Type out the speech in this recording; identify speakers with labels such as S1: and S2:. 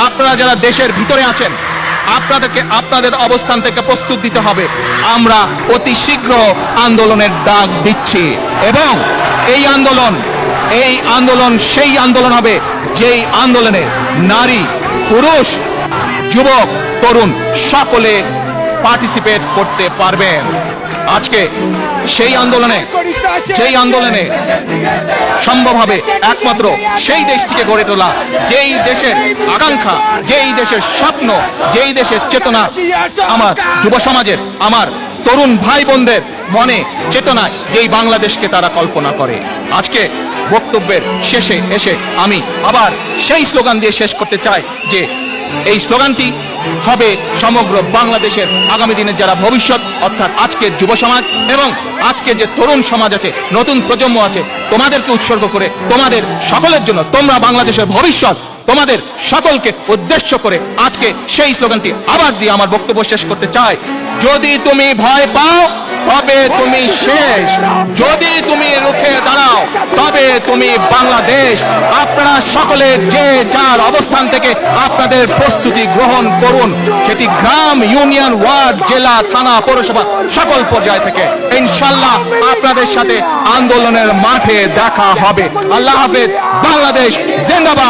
S1: আপনারা যারা দেশের ভিতরে আছেন, আপনাদেরকে আপনাদের অবস্থান থেকে প্রস্তুত দিতে হবে। আমরা অতি শীঘ্র আন্দোলনের ডাক দিচ্ছি এবং এই আন্দোলন সেই আন্দোলন হবে যেই আন্দোলনে নারী, পুরুষ, যুবক, তরুণ সকলে পার্টিসিপেট করতে পারবেন। আজকে সেই আন্দোলনে সম্ভব হবে একমাত্র সেই দেশটিকে গড়ে তোলা, যেই দেশের আকাঙ্ক্ষা, যেই দেশের স্বপ্ন, যেই দেশের চেতনা আমার যুব সমাজের, আমার তরুণ ভাই বোনদের মনে চেতনায় যেই বাংলাদেশকে তারা কল্পনা করে। আজকে বক্তব্যের শেষে এসে আমি আবার সেই স্লোগান দিয়ে শেষ করতে চাই যে এই স্লোগানটি হবে সমগ্র বাংলাদেশের আগামী দিনের যারা ভবিষ্যৎ, অর্থাৎ আজকের যুব সমাজ এবং আজকে যে তরুণ সমাজ আছে, নতুন প্রজন্ম আছে, তোমাদেরকে উৎসর্গ করে, তোমাদের সকলের জন্য, তোমরা বাংলাদেশের ভবিষ্যৎ, তোমাদের সকলকে উদ্দেশ্য করে আজকে সেই স্লোগানটি আবার দিয়ে আমার বক্তব্য শেষ করতে চাই। যদি তুমি ভয় পাও তবে তুমি শেষ, যদি তুমি রুখে দাঁড়াও তবে তুমি বাংলাদেশ। আপনারা সকলে যে যার অবস্থান থেকে আপনাদের প্রস্তুতি গ্রহণ করুন, সেটি গ্রাম, ইউনিয়ন, ওয়ার্ড, জেলা, থানা, পৌরসভা সকল পর্যায় থেকে। ইনশাল্লাহ আপনাদের সাথে আন্দোলনের মাঠে দেখা হবে। আল্লাহ হাফেজ। বাংলাদেশ জিন্দাবাদ।